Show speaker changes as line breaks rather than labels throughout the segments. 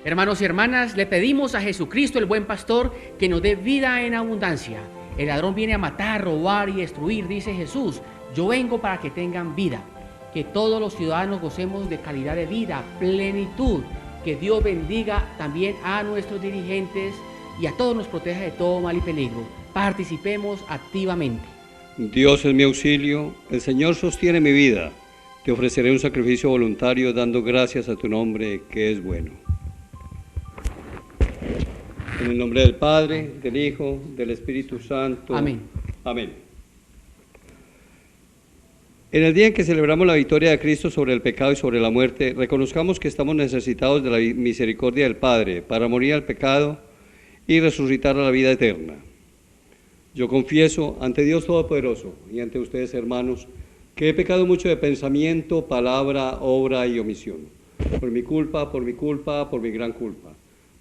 Hermanos y hermanas, le pedimos a Jesucristo, el buen pastor, que nos dé vida en abundancia. El ladrón viene a matar, robar y destruir, dice Jesús. Yo vengo para que tengan vida. Que todos los ciudadanos gocemos de calidad de vida, plenitud. Que Dios bendiga también a nuestros dirigentes y a todos nos proteja de todo mal y peligro. Participemos activamente.
Dios es mi auxilio, el Señor sostiene mi vida. Te ofreceré un sacrificio voluntario dando gracias a tu nombre, que es bueno. En el nombre del Padre, del Hijo, del Espíritu Santo.
Amén.
Amén. En el día en que celebramos la victoria de Cristo sobre el pecado y sobre la muerte, reconozcamos que estamos necesitados de la misericordia del Padre para morir al pecado y resucitar a la vida eterna. Yo confieso ante Dios Todopoderoso y ante ustedes, hermanos, que he pecado mucho de pensamiento, palabra, obra y omisión. Por mi culpa, por mi gran culpa.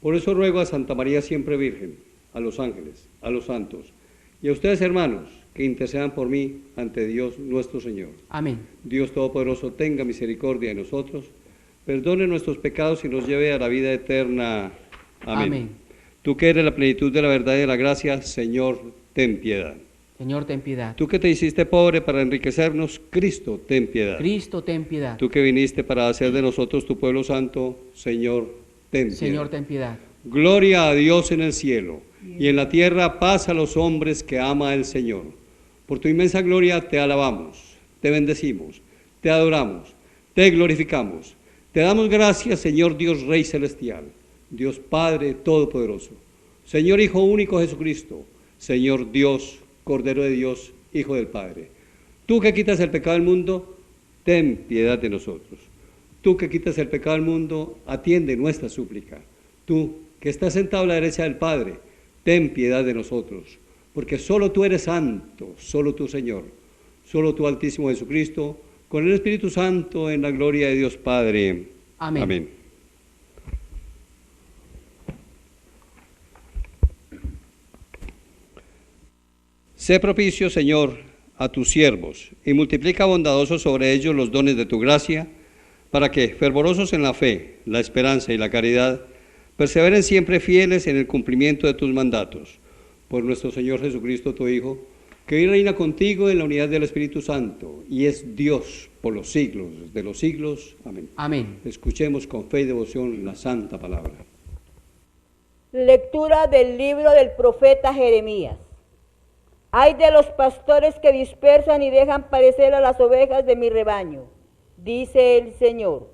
Por eso ruego a Santa María siempre Virgen, a los ángeles, a los santos, y a ustedes, hermanos, que intercedan por mí ante Dios nuestro Señor.
Amén.
Dios Todopoderoso tenga misericordia de nosotros, perdone nuestros pecados y nos lleve a la vida eterna. Amén.
Amén.
Tú que eres la plenitud de la verdad y de la gracia, Señor, ten piedad.
Señor, ten piedad.
Tú que te hiciste pobre para enriquecernos, Cristo, ten piedad.
Cristo, ten piedad.
Tú que viniste para hacer de nosotros tu pueblo santo, Señor, ten piedad.
Señor, ten piedad.
Gloria a Dios en el cielo, y en la tierra paz a los hombres que ama el Señor. Por tu inmensa gloria te alabamos, te bendecimos, te adoramos, te glorificamos. Te damos gracias, Señor Dios Rey Celestial, Dios Padre Todopoderoso, Señor Hijo único Jesucristo, Señor Dios, Cordero de Dios, Hijo del Padre. Tú que quitas el pecado del mundo, ten piedad de nosotros. Tú que quitas el pecado del mundo, atiende nuestra súplica. Tú que estás sentado a la derecha del Padre, ten piedad de nosotros, porque solo tú eres santo, solo tú, Señor, solo tú, Altísimo Jesucristo, con el Espíritu Santo, en la gloria de Dios Padre.
Amén.
Amén. Sé propicio, Señor, a tus siervos, y multiplica bondadosos sobre ellos los dones de tu gracia, para que, fervorosos en la fe, la esperanza y la caridad, perseveren siempre fieles en el cumplimiento de tus mandatos. Por nuestro Señor Jesucristo, tu Hijo, que vive y reina contigo en la unidad del Espíritu Santo, y es Dios por los siglos de los siglos. Amén.
Amén.
Escuchemos con fe y devoción la santa palabra.
Lectura del libro del profeta Jeremías. Ay de los pastores que dispersan y dejan parecer a las ovejas de mi rebaño, dice el Señor.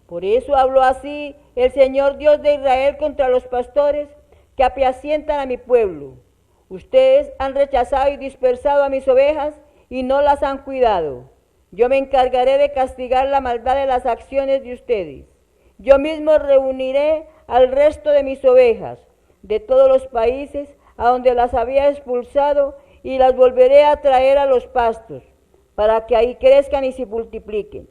Por eso habló así el Señor Dios de Israel contra los pastores que apacientan a mi pueblo. Ustedes han rechazado y dispersado a mis ovejas y no las han cuidado. Yo me encargaré de castigar la maldad de las acciones de ustedes. Yo mismo reuniré al resto de mis ovejas de todos los países a donde las había expulsado y las volveré a traer a los pastos, para que ahí crezcan y se multipliquen.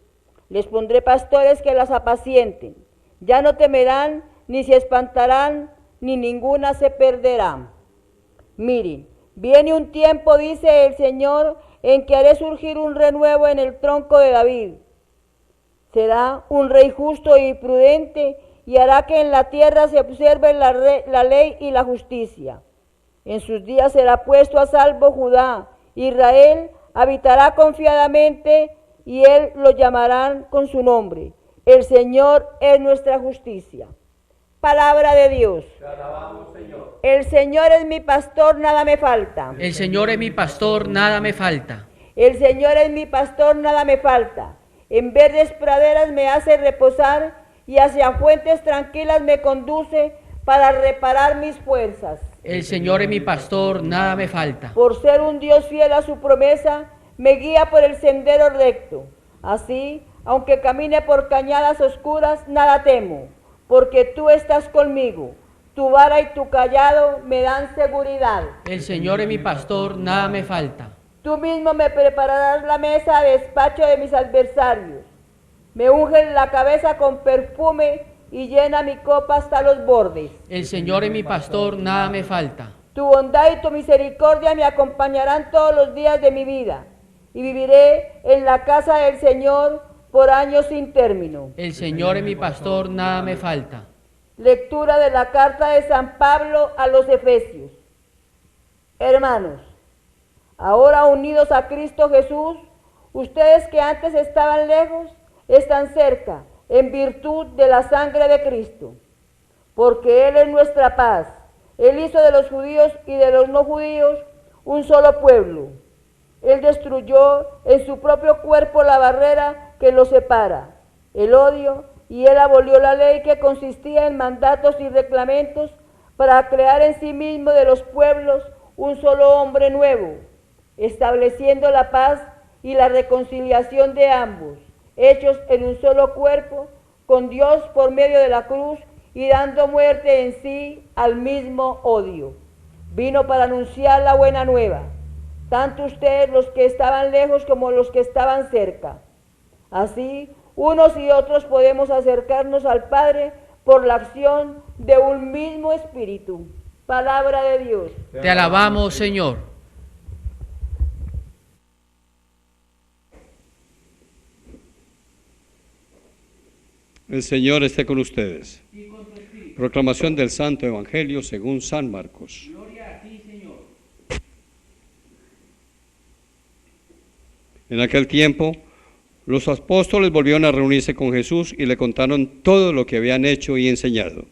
Les pondré pastores que las apacienten. Ya no temerán, ni se espantarán, ni ninguna se perderá. Miren, viene un tiempo, dice el Señor, en que haré surgir un renuevo en el tronco de David. Será un rey justo y prudente, y hará que en la tierra se observe la ley y la justicia. En sus días será puesto a salvo Judá. Israel habitará confiadamente, y él lo llamarán con su nombre. El Señor es nuestra justicia. Palabra de Dios. El Señor es mi pastor, nada me falta.
El Señor es mi pastor, nada me falta.
El Señor es mi pastor, nada me falta. En verdes praderas me hace reposar y hacia fuentes tranquilas me conduce para reparar mis fuerzas.
El Señor es mi pastor, nada me falta.
Por ser un Dios fiel a su promesa, me guía por el sendero recto. Así, aunque camine por cañadas oscuras, nada temo, porque tú estás conmigo. Tu vara y tu callado me dan seguridad.
El Señor es mi pastor, nada me falta.
Tú mismo me prepararás la mesa a despacho de mis adversarios. Me unges la cabeza con perfume y llena mi copa hasta los bordes.
El Señor es mi pastor, nada me falta.
Tu bondad y tu misericordia me acompañarán todos los días de mi vida, y viviré en la casa del Señor por años sin término.
El Señor es mi pastor, nada me falta.
Lectura de la carta de San Pablo a los Efesios. Hermanos, ahora unidos a Cristo Jesús, ustedes que antes estaban lejos, están cerca, en virtud de la sangre de Cristo. Porque Él es nuestra paz. Él hizo de los judíos y de los no judíos un solo pueblo. Él destruyó en su propio cuerpo la barrera que los separa, el odio, y Él abolió la ley que consistía en mandatos y reglamentos para crear en sí mismo de los pueblos un solo hombre nuevo, estableciendo la paz y la reconciliación de ambos, hechos en un solo cuerpo, con Dios por medio de la cruz y dando muerte en sí al mismo odio. Vino para anunciar la buena nueva, tanto ustedes los que estaban lejos como los que estaban cerca. Así, unos y otros podemos acercarnos al Padre por la acción de un mismo Espíritu. Palabra de Dios.
Te alabamos, Señor.
El Señor esté con ustedes. Proclamación del Santo Evangelio según San Marcos.
Gloria a ti, Señor.
En aquel tiempo, los apóstoles volvieron a reunirse con Jesús y le contaron todo lo que habían hecho y enseñado.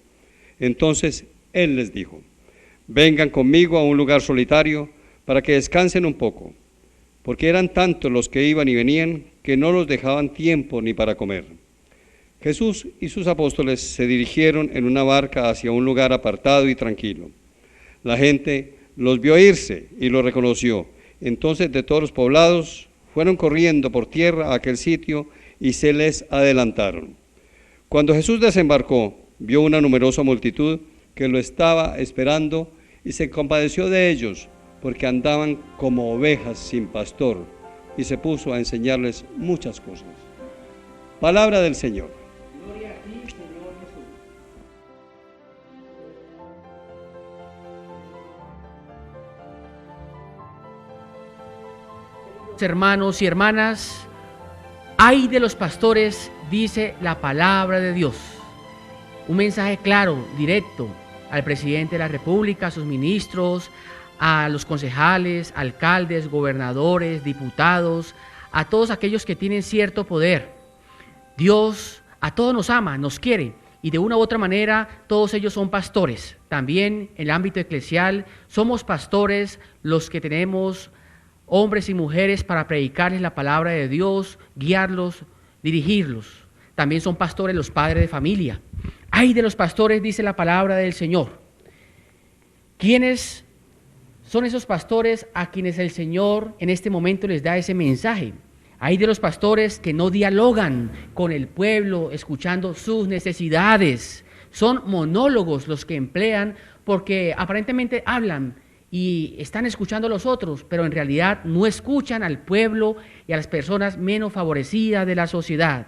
Entonces Él les dijo: vengan conmigo a un lugar solitario para que descansen un poco, porque eran tantos los que iban y venían que no los dejaban tiempo ni para comer. Jesús y sus apóstoles se dirigieron en una barca hacia un lugar apartado y tranquilo. La gente los vio irse y los reconoció. Entonces de todos los poblados fueron corriendo por tierra a aquel sitio y se les adelantaron. Cuando Jesús desembarcó, vio una numerosa multitud que lo estaba esperando y se compadeció de ellos, porque andaban como ovejas sin pastor, y se puso a enseñarles muchas cosas. Palabra del Señor.
Gloria a ti, Señor Jesús. Hermanos y hermanas, ay de los pastores, dice la palabra de Dios. Un mensaje claro, directo al presidente de la República, a sus ministros, a los concejales, alcaldes, gobernadores, diputados, a todos aquellos que tienen cierto poder. Dios a todos nos ama, nos quiere, y de una u otra manera todos ellos son pastores. También en el ámbito eclesial somos pastores los que tenemos hombres y mujeres para predicarles la palabra de Dios, guiarlos, dirigirlos. También son pastores los padres de familia. Ay de los pastores, dice la palabra del Señor. ¿Quiénes son esos pastores a quienes el Señor en este momento les da ese mensaje? Ay de los pastores que no dialogan con el pueblo, escuchando sus necesidades. Son monólogos los que emplean porque aparentemente hablan y están escuchando a los otros, pero en realidad no escuchan al pueblo y a las personas menos favorecidas de la sociedad.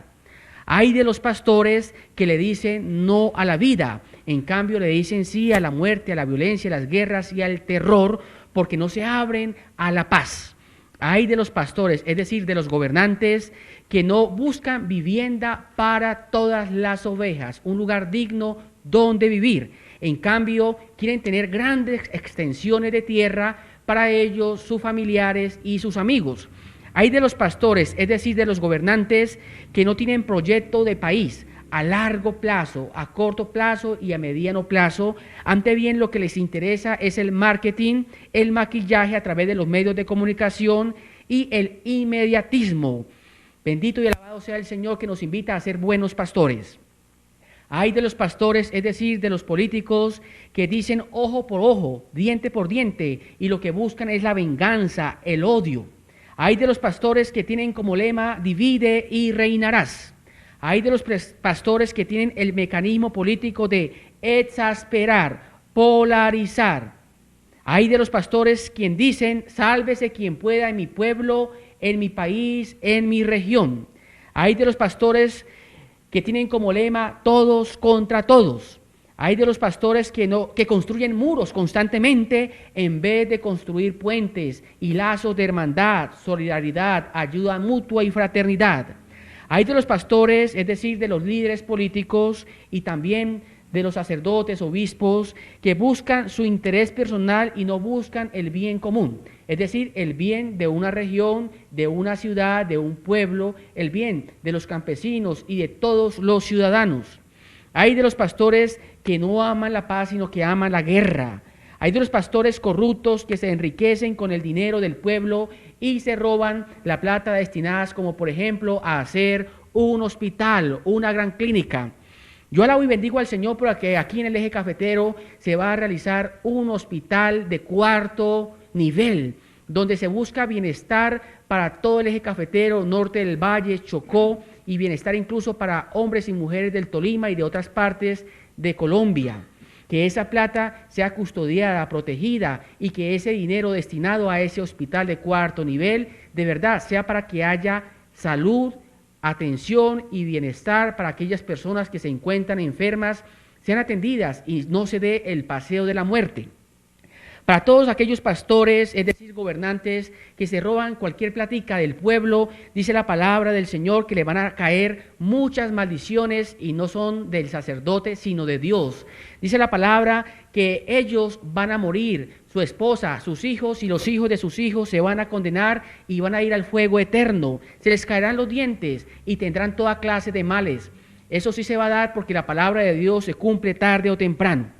Hay de los pastores que le dicen no a la vida, en cambio le dicen sí a la muerte, a la violencia, a las guerras y al terror, porque no se abren a la paz. Hay de los pastores, es decir, de los gobernantes, que no buscan vivienda para todas las ovejas, un lugar digno donde vivir. En cambio, quieren tener grandes extensiones de tierra para ellos, sus familiares y sus amigos. Hay de los pastores, es decir, de los gobernantes, que no tienen proyecto de país. a largo plazo, a corto plazo y a mediano plazo. Ante bien, lo que les interesa es el marketing, el maquillaje a través de los medios de comunicación y el inmediatismo. Bendito y alabado sea el Señor que nos invita a ser buenos pastores. Hay de los pastores, es decir, de los políticos, que dicen ojo por ojo, diente por diente, y lo que buscan es la venganza, el odio. Hay de los pastores que tienen como lema, divide y reinarás. Hay de los pastores que tienen el mecanismo político de exasperar, polarizar. Hay de los pastores quien dicen, sálvese quien pueda en mi pueblo, en mi país, en mi región. Hay de los pastores que tienen como lema todos contra todos. Hay de los pastores que construyen muros constantemente en vez de construir puentes y lazos de hermandad, solidaridad, ayuda mutua y fraternidad. Hay de los pastores, es decir, de los líderes políticos y también de los sacerdotes, obispos, que buscan su interés personal y no buscan el bien común, es decir, el bien de una región, de una ciudad, de un pueblo, el bien de los campesinos y de todos los ciudadanos. Hay de los pastores que no aman la paz, sino que aman la guerra. Hay de los pastores corruptos que se enriquecen con el dinero del pueblo y se roban la plata destinadas, como por ejemplo, a hacer un hospital, una gran clínica. Yo alabo y bendigo al Señor porque aquí en el Eje Cafetero se va a realizar un hospital de 4º nivel, donde se busca bienestar para todo el Eje Cafetero, norte del Valle, Chocó, y bienestar incluso para hombres y mujeres del Tolima y de otras partes de Colombia. Que esa plata sea custodiada, protegida, y que ese dinero destinado a ese hospital de 4º nivel, de verdad, sea para que haya salud, atención y bienestar para aquellas personas que se encuentran enfermas, sean atendidas y no se dé el paseo de la muerte. Para todos aquellos pastores, es decir, gobernantes, que se roban cualquier plática del pueblo, dice la palabra del Señor que le van a caer muchas maldiciones y no son del sacerdote, sino de Dios. Dice la palabra que ellos van a morir, su esposa, sus hijos y los hijos de sus hijos se van a condenar y van a ir al fuego eterno. Se les caerán los dientes y tendrán toda clase de males. Eso sí se va a dar porque la palabra de Dios se cumple tarde o temprano.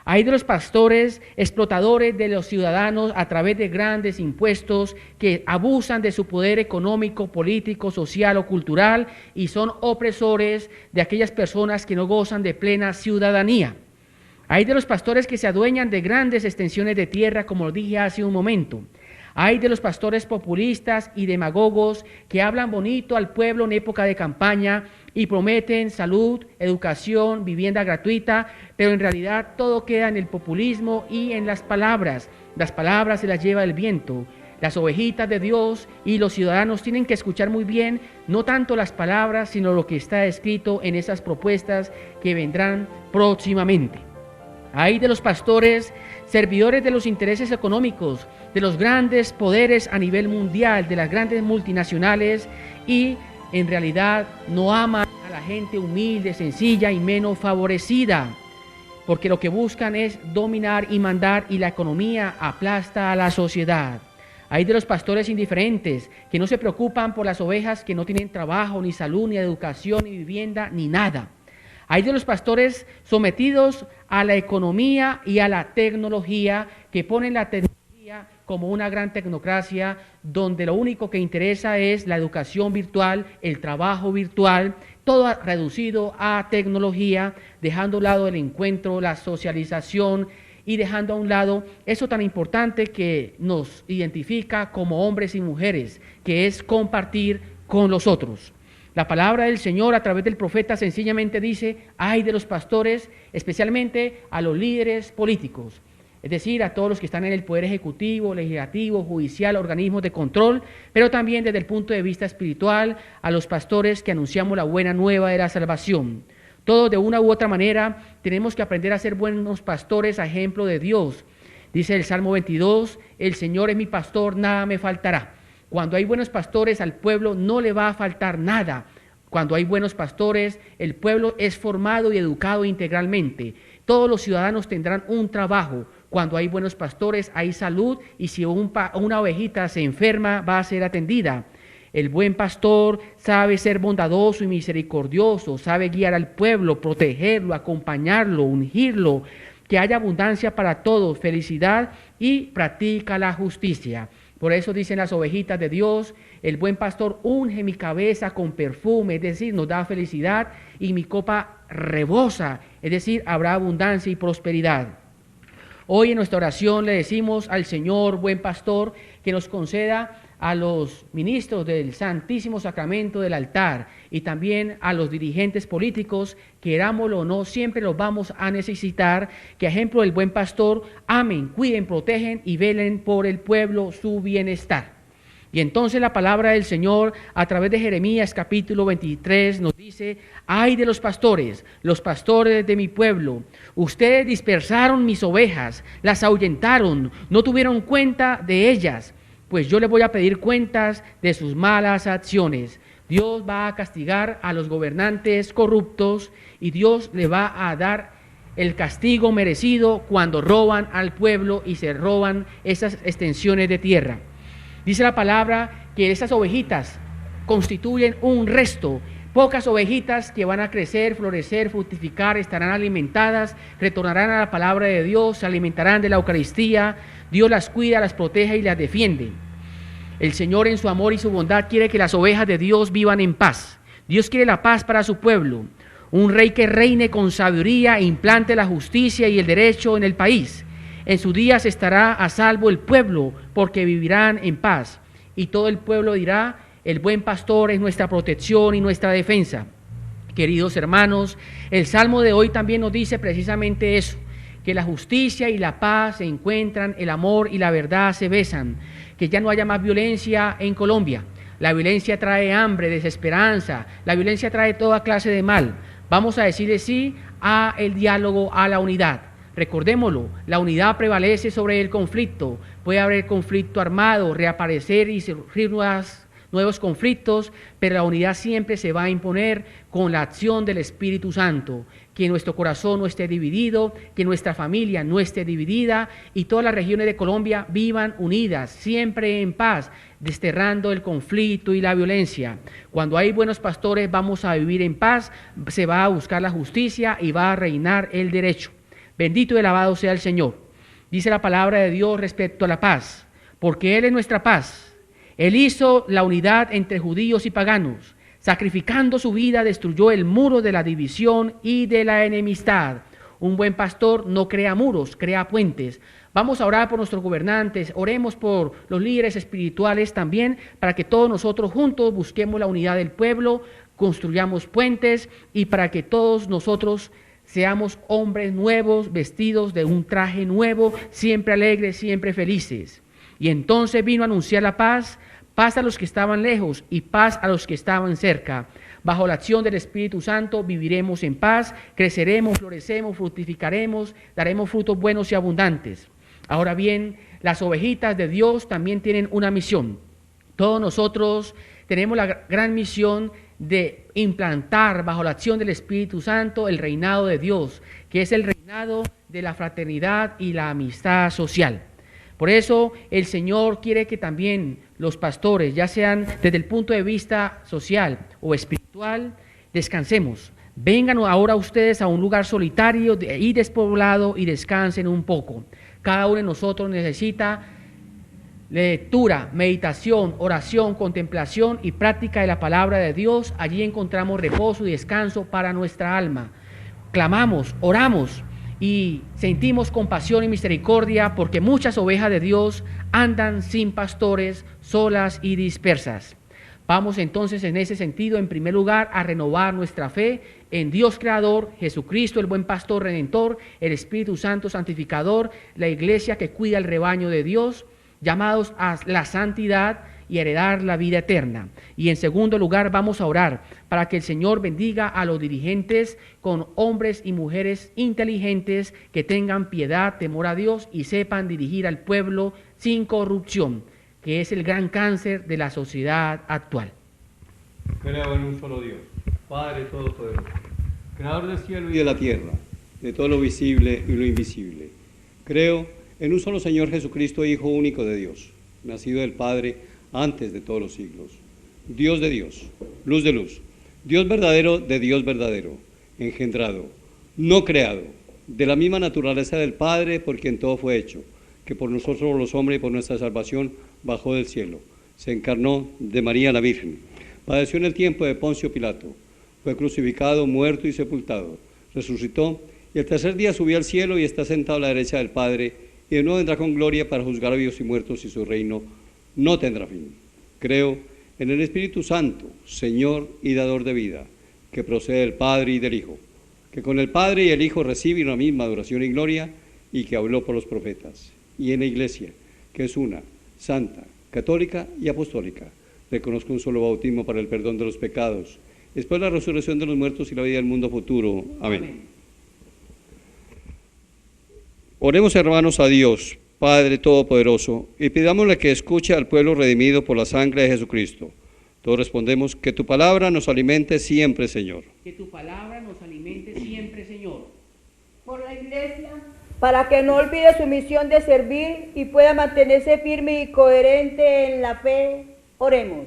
Hay de los pastores explotadores de los ciudadanos a través de grandes impuestos que abusan de su poder económico, político, social o cultural y son opresores de aquellas personas que no gozan de plena ciudadanía. Hay de los pastores que se adueñan de grandes extensiones de tierra, como lo dije hace un momento. Hay de los pastores populistas y demagogos que hablan bonito al pueblo en época de campaña y prometen salud, educación, vivienda gratuita, pero en realidad todo queda en el populismo y en las palabras. Las palabras se las lleva el viento. Las ovejitas de Dios y los ciudadanos tienen que escuchar muy bien, no tanto las palabras, sino lo que está escrito en esas propuestas que vendrán próximamente. Hay de los pastores, servidores de los intereses económicos, de los grandes poderes a nivel mundial, de las grandes multinacionales y en realidad no aman a la gente humilde, sencilla y menos favorecida, porque lo que buscan es dominar y mandar y la economía aplasta a la sociedad. Hay de los pastores indiferentes que no se preocupan por las ovejas que no tienen trabajo, ni salud, ni educación, ni vivienda, ni nada. Hay de los pastores sometidos a la economía y a la tecnología que ponen la tecnología como una gran tecnocracia donde lo único que interesa es la educación virtual, el trabajo virtual, todo reducido a tecnología, dejando a un lado el encuentro, la socialización y dejando a un lado eso tan importante que nos identifica como hombres y mujeres, que es compartir con los otros. La palabra del Señor a través del profeta sencillamente dice, ay de los pastores, especialmente a los líderes políticos, es decir, a todos los que están en el poder ejecutivo, legislativo, judicial, organismos de control, pero también desde el punto de vista espiritual, a los pastores que anunciamos la buena nueva de la salvación. Todos de una u otra manera tenemos que aprender a ser buenos pastores a ejemplo de Dios. Dice el Salmo 22, el Señor es mi pastor, nada me faltará. Cuando hay buenos pastores, al pueblo no le va a faltar nada. Cuando hay buenos pastores, el pueblo es formado y educado integralmente. Todos los ciudadanos tendrán un trabajo. Cuando hay buenos pastores, hay salud y si una ovejita se enferma, va a ser atendida. El buen pastor sabe ser bondadoso y misericordioso, sabe guiar al pueblo, protegerlo, acompañarlo, ungirlo, que haya abundancia para todos, felicidad y practica la justicia. Por eso dicen las ovejitas de Dios, el buen pastor unge mi cabeza con perfume, es decir, nos da felicidad y mi copa rebosa, es decir, habrá abundancia y prosperidad. Hoy en nuestra oración le decimos al Señor, buen pastor, que nos conceda a los ministros del Santísimo Sacramento del altar y también a los dirigentes políticos, querámoslo o no, siempre los vamos a necesitar, que a ejemplo del buen pastor amen, cuiden, protegen y velen por el pueblo su bienestar. Y entonces la palabra del Señor a través de Jeremías capítulo 23 nos dice: ay de los pastores de mi pueblo, ustedes dispersaron mis ovejas, las ahuyentaron, no tuvieron cuenta de ellas, pues yo les voy a pedir cuentas de sus malas acciones. Dios va a castigar a los gobernantes corruptos y Dios le va a dar el castigo merecido cuando roban al pueblo y se roban esas extensiones de tierra. Dice la palabra que esas ovejitas constituyen un resto, pocas ovejitas que van a crecer, florecer, fructificar, estarán alimentadas, retornarán a la palabra de Dios, se alimentarán de la Eucaristía, Dios las cuida, las protege y las defiende. El Señor en su amor y su bondad quiere que las ovejas de Dios vivan en paz. Dios quiere la paz para su pueblo, un rey que reine con sabiduría e implante la justicia y el derecho en el país. En sus días estará a salvo el pueblo, porque vivirán en paz. Y todo el pueblo dirá: el buen pastor es nuestra protección y nuestra defensa. Queridos hermanos, el Salmo de hoy también nos dice precisamente eso, que la justicia y la paz se encuentran, el amor y la verdad se besan, que ya no haya más violencia en Colombia. La violencia trae hambre, desesperanza, la violencia trae toda clase de mal. Vamos a decirle sí al diálogo, a la unidad. Recordémoslo, la unidad prevalece sobre el conflicto. Puede haber conflicto armado, reaparecer y surgir nuevos conflictos, pero la unidad siempre se va a imponer con la acción del Espíritu Santo. Que nuestro corazón no esté dividido, que nuestra familia no esté dividida y todas las regiones de Colombia vivan unidas, siempre en paz, desterrando el conflicto y la violencia. Cuando hay buenos pastores vamos a vivir en paz, se va a buscar la justicia y va a reinar el derecho. Bendito y alabado sea el Señor. Dice la palabra de Dios respecto a la paz, porque Él es nuestra paz. Él hizo la unidad entre judíos y paganos. Sacrificando su vida, destruyó el muro de la división y de la enemistad. Un buen pastor no crea muros, crea puentes. Vamos a orar por nuestros gobernantes, oremos por los líderes espirituales también, para que todos nosotros juntos busquemos la unidad del pueblo, construyamos puentes y para que todos nosotros seamos hombres nuevos, vestidos de un traje nuevo, siempre alegres, siempre felices. Y entonces vino a anunciar la paz, paz a los que estaban lejos y paz a los que estaban cerca. Bajo la acción del Espíritu Santo viviremos en paz, creceremos, floreceremos, fructificaremos, daremos frutos buenos y abundantes. Ahora bien, las ovejitas de Dios también tienen una misión. Todos nosotros tenemos la gran misión de implantar bajo la acción del Espíritu Santo el reinado de Dios, que es el reinado de la fraternidad y la amistad social. Por eso el Señor quiere que también los pastores, ya sean desde el punto de vista social o espiritual, descansemos. Vengan ahora ustedes a un lugar solitario y despoblado y descansen un poco. Cada uno de nosotros necesita lectura, meditación, oración, contemplación y práctica de la palabra de Dios. Allí encontramos reposo y descanso para nuestra alma. Clamamos, oramos y sentimos compasión y misericordia porque muchas ovejas de Dios andan sin pastores, solas y dispersas. Vamos entonces en ese sentido, en primer lugar, a renovar nuestra fe en Dios Creador, Jesucristo, el buen pastor redentor, el Espíritu Santo santificador, la iglesia que cuida el rebaño de Dios, llamados a la santidad y heredar la vida eterna. Y en segundo lugar vamos a orar para que el Señor bendiga a los dirigentes con hombres y mujeres inteligentes que tengan piedad, temor a Dios y sepan dirigir al pueblo sin corrupción, que es el gran cáncer de la sociedad actual.
Creo en un solo Dios, Padre Todopoderoso, Creador del cielo y de la tierra, de todo lo visible y lo invisible. Creo en un solo Señor Jesucristo, Hijo único de Dios, nacido del Padre antes de todos los siglos. Dios de Dios, luz de luz, Dios verdadero de Dios verdadero, engendrado, no creado, de la misma naturaleza del Padre, por quien todo fue hecho, que por nosotros los hombres y por nuestra salvación bajó del cielo, se encarnó de María la Virgen, padeció en el tiempo de Poncio Pilato, fue crucificado, muerto y sepultado, resucitó, y el tercer día subió al cielo y está sentado a la derecha del Padre, y de nuevo vendrá con gloria para juzgar a vivos y muertos, y su reino no tendrá fin. Creo en el Espíritu Santo, Señor y dador de vida, que procede del Padre y del Hijo, que con el Padre y el Hijo recibe una misma adoración y gloria, y que habló por los profetas. Y en la Iglesia, que es una, santa, católica y apostólica, reconozco un solo bautismo para el perdón de los pecados, después la resurrección de los muertos y la vida del mundo futuro. Amén. Oremos, hermanos, a Dios, Padre Todopoderoso, y pidámosle que escuche al pueblo redimido por la sangre de Jesucristo. Todos respondemos: que tu palabra nos alimente siempre, Señor.
Que tu palabra nos alimente siempre, Señor.
Por la Iglesia, para que no olvide su misión de servir y pueda mantenerse firme y coherente en la fe, oremos.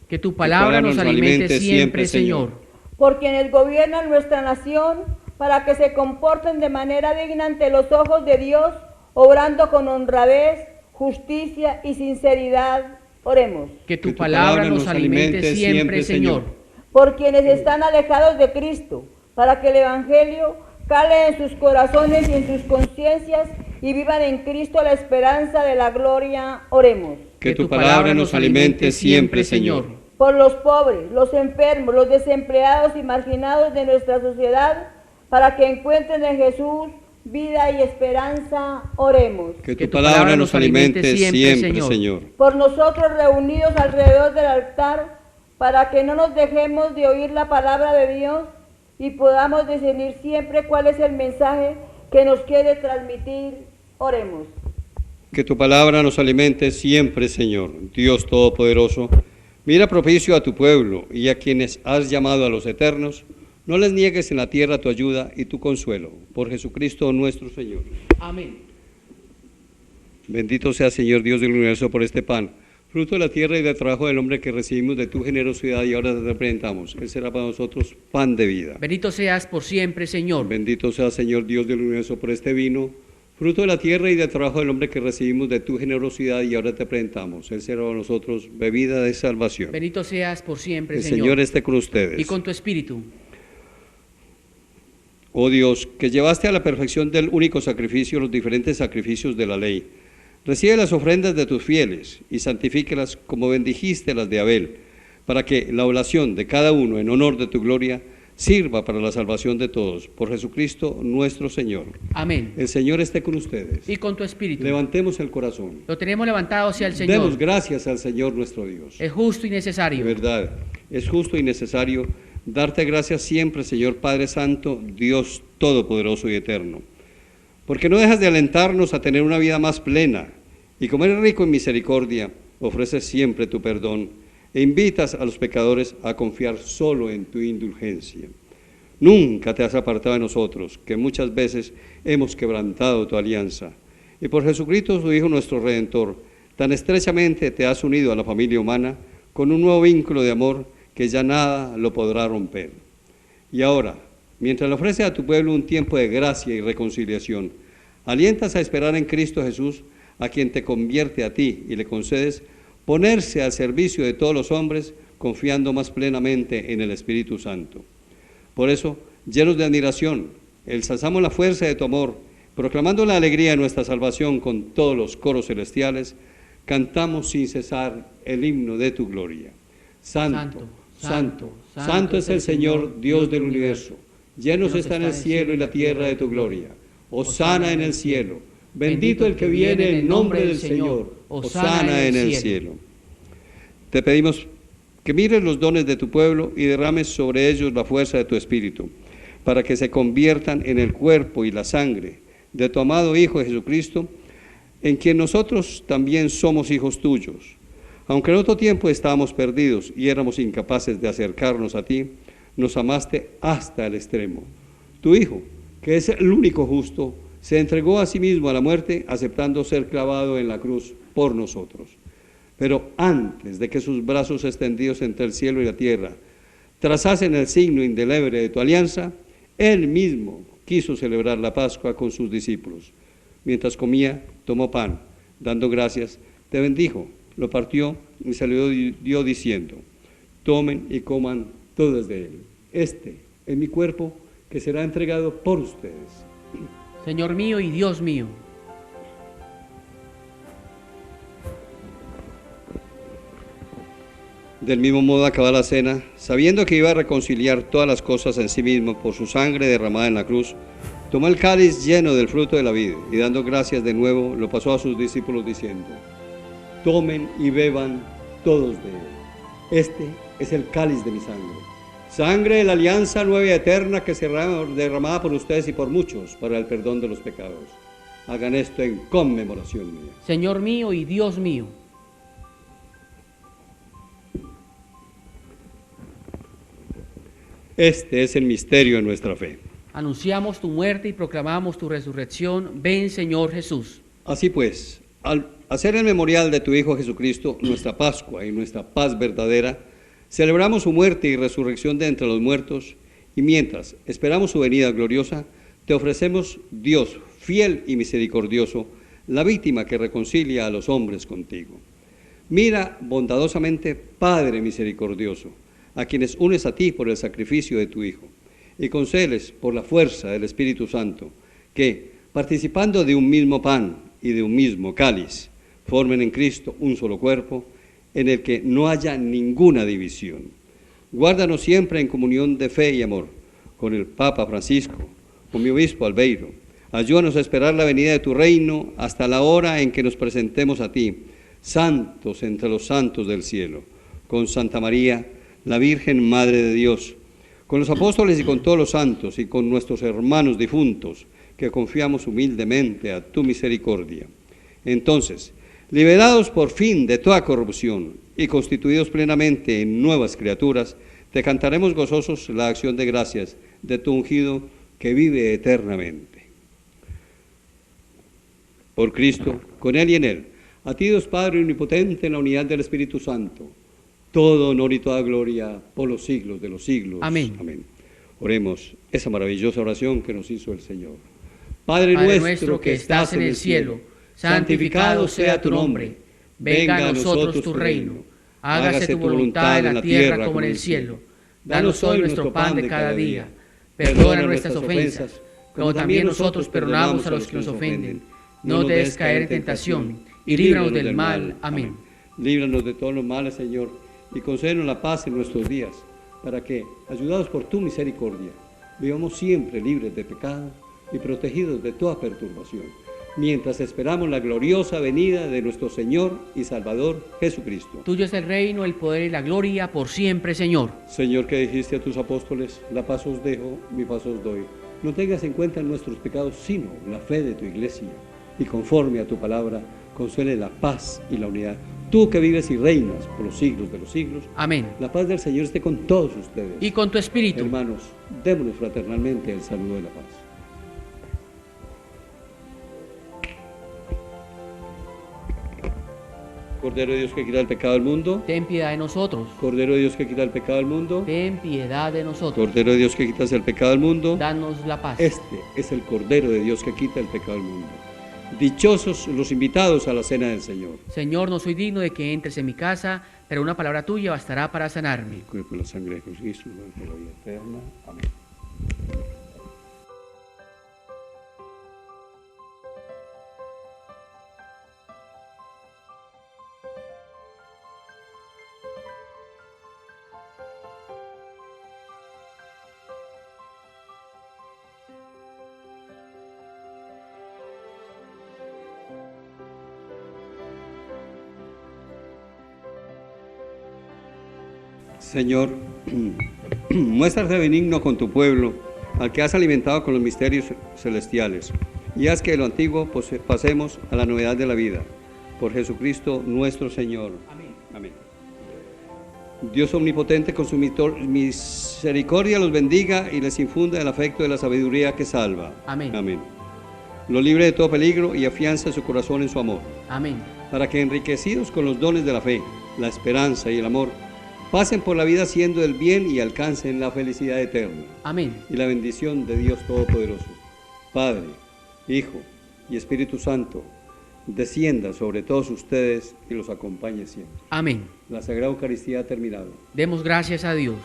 Que tu palabra nos alimente siempre, Señor.
Por quienes gobiernan nuestra nación, para que se comporten de manera digna ante los ojos de Dios, obrando con honradez, justicia y sinceridad, oremos.
Que tu palabra nos alimente siempre, Señor.
Por quienes están alejados de Cristo, para que el Evangelio cale en sus corazones y en sus conciencias y vivan en Cristo la esperanza de la gloria, oremos.
Que tu palabra nos alimente siempre, Señor.
Por los pobres, los enfermos, los desempleados y marginados de nuestra sociedad, para que encuentren en Jesús vida y esperanza, oremos.
Que tu palabra nos alimente siempre, Señor.
Por nosotros reunidos alrededor del altar, para que no nos dejemos de oír la palabra de Dios y podamos discernir siempre cuál es el mensaje que nos quiere transmitir, oremos.
Que tu palabra nos alimente siempre, Señor. Dios Todopoderoso, mira propicio a tu pueblo y a quienes has llamado a los eternos. No les niegues en la tierra tu ayuda y tu consuelo, por Jesucristo nuestro Señor.
Amén.
Bendito sea, Señor Dios del universo, por este pan, fruto de la tierra y del trabajo del hombre que recibimos de tu generosidad y ahora te representamos. Él será para nosotros pan de vida.
Bendito seas por siempre, Señor.
Bendito sea, Señor Dios del universo, por este vino, fruto de la tierra y del trabajo del hombre que recibimos de tu generosidad y ahora te presentamos. Él será para nosotros bebida de salvación.
Bendito seas por siempre,
El
Señor.
Señor esté con ustedes.
Y con tu espíritu.
Oh Dios, que llevaste a la perfección del único sacrificio los diferentes sacrificios de la ley, recibe las ofrendas de tus fieles y santifícalas como bendijiste las de Abel, para que la oración de cada uno en honor de tu gloria sirva para la salvación de todos. Por Jesucristo nuestro Señor.
Amén.
El Señor esté con ustedes.
Y con tu espíritu.
Levantemos el corazón.
Lo tenemos levantado hacia el Señor.
Demos gracias al Señor nuestro Dios.
Es justo y
De
necesario.
verdad, es justo y necesario darte gracias siempre, Señor Padre Santo, Dios Todopoderoso y Eterno, porque no dejas de alentarnos a tener una vida más plena, y como eres rico en misericordia, ofreces siempre tu perdón, e invitas a los pecadores a confiar solo en tu indulgencia. Nunca te has apartado de nosotros, que muchas veces hemos quebrantado tu alianza, y por Jesucristo, su Hijo nuestro Redentor, tan estrechamente te has unido a la familia humana, con un nuevo vínculo de amor, que ya nada lo podrá romper. Y ahora, mientras le ofreces a tu pueblo un tiempo de gracia y reconciliación, alientas a esperar en Cristo Jesús, a quien te convierte a ti y le concedes ponerse al servicio de todos los hombres, confiando más plenamente en el Espíritu Santo. Por eso, llenos de admiración, ensalzamos la fuerza de tu amor, proclamando la alegría de nuestra salvación con todos los coros celestiales, cantamos sin cesar el himno de tu gloria. Santo, santo, santo es el Señor, Dios del universo. Llenos está en el cielo y la tierra de tu gloria. Hosana en el cielo. Bendito el que viene en nombre del Señor. Hosana en el cielo. Te pedimos que mires los dones de tu pueblo y derrames sobre ellos la fuerza de tu Espíritu, para que se conviertan en el cuerpo y la sangre de tu amado Hijo Jesucristo, en quien nosotros también somos hijos tuyos. Aunque en otro tiempo estábamos perdidos y éramos incapaces de acercarnos a ti, nos amaste hasta el extremo. Tu Hijo, que es el único justo, se entregó a sí mismo a la muerte, aceptando ser clavado en la cruz por nosotros. Pero antes de que sus brazos extendidos entre el cielo y la tierra trazasen el signo indeleble de tu alianza, él mismo quiso celebrar la Pascua con sus discípulos. Mientras comía, tomó pan, dando gracias, te bendijo, lo partió y se lo dio diciendo: tomen y coman todos de él. Este es mi cuerpo que será entregado por ustedes.
Señor mío y Dios mío.
Del mismo modo acabó la cena, sabiendo que iba a reconciliar todas las cosas en sí mismo por su sangre derramada en la cruz, tomó el cáliz lleno del fruto de la vid y dando gracias de nuevo lo pasó a sus discípulos diciendo: tomen y beban todos de él. Este es el cáliz de mi sangre, sangre de la alianza nueva y eterna que será derramada por ustedes y por muchos para el perdón de los pecados. Hagan esto en conmemoración mía.
Señor mío y Dios mío.
Este es el misterio de nuestra fe.
Anunciamos tu muerte y proclamamos tu resurrección. Ven, Señor Jesús.
Así pues, al hacer el memorial de tu Hijo Jesucristo, nuestra Pascua y nuestra paz verdadera, celebramos su muerte y resurrección de entre los muertos, y mientras esperamos su venida gloriosa, te ofrecemos, Dios fiel y misericordioso, la víctima que reconcilia a los hombres contigo. Mira bondadosamente, Padre misericordioso, a quienes unes a ti por el sacrificio de tu Hijo, y concédeles por la fuerza del Espíritu Santo, que, participando de un mismo pan y de un mismo cáliz, formen en Cristo un solo cuerpo, en el que no haya ninguna división. Guárdanos siempre en comunión de fe y amor, con el Papa Francisco, con mi obispo Albeiro. Ayúdanos a esperar la venida de tu reino hasta la hora en que nos presentemos a ti, santos entre los santos del cielo, con Santa María, la Virgen Madre de Dios, con los apóstoles y con todos los santos y con nuestros hermanos difuntos, que confiamos humildemente a tu misericordia. Entonces, liberados por fin de toda corrupción y constituidos plenamente en nuevas criaturas, te cantaremos gozosos la acción de gracias de tu ungido que vive eternamente. Por Cristo, con Él y en Él, a ti Dios Padre omnipotente en la unidad del Espíritu Santo, todo honor y toda gloria por los siglos de los siglos.
Amén.
Amén. Oremos esa maravillosa oración que nos hizo el Señor.
Padre nuestro que estás en el cielo, santificado sea tu nombre. Venga a nosotros tu reino. Hágase tu voluntad en la tierra como en el cielo. Danos hoy nuestro pan de cada día. Perdona nuestras ofensas, como también nosotros perdonamos a los que nos ofenden. No nos dejes caer en tentación, y líbranos del mal. Amén.
Líbranos de todos los males, Señor, y concédenos la paz en nuestros días, para que, ayudados por tu misericordia, vivamos siempre libres de pecado y protegidos de toda perturbación, mientras esperamos la gloriosa venida de nuestro Señor y Salvador Jesucristo.
Tuyo es el reino, el poder y la gloria por siempre, Señor.
Señor, que dijiste a tus apóstoles: la paz os dejo, mi paz os doy. No tengas en cuenta nuestros pecados, sino la fe de tu iglesia, y conforme a tu palabra, concede la paz y la unidad. Tú que vives y reinas por los siglos de los siglos.
Amén.
La paz del Señor esté con todos ustedes.
Y con tu espíritu.
Hermanos, démonos fraternalmente el saludo de la paz. Cordero de Dios que quita el pecado del mundo.
Ten piedad de nosotros.
Cordero de Dios que quita el pecado del mundo.
Ten piedad de nosotros.
Cordero de Dios que quitas el pecado del mundo.
Danos la paz.
Este es el Cordero de Dios que quita el pecado del mundo. Dichosos los invitados a la cena del Señor.
Señor, no soy digno de que entres en mi casa, pero una palabra tuya bastará para sanarme.
El cuerpo y la sangre de Jesucristo, la vida eterna. Amén. Señor, muéstrate benigno con tu pueblo, al que has alimentado con los misterios celestiales, y haz que de lo antiguo pasemos a la novedad de la vida. Por Jesucristo nuestro Señor.
Amén.
Amén. Dios omnipotente, con su misericordia los bendiga y les infunda el afecto de la sabiduría que salva.
Amén.
Amén. Lo libre de todo peligro y afianza su corazón en su amor.
Amén.
para que enriquecidos con los dones de la fe, la esperanza y el amor, pasen por la vida haciendo el bien y alcancen la felicidad eterna.
Amén.
Y la bendición de Dios Todopoderoso, Padre, Hijo y Espíritu Santo, descienda sobre todos ustedes y los acompañe siempre.
Amén.
La Sagrada Eucaristía ha terminado.
Demos gracias a Dios.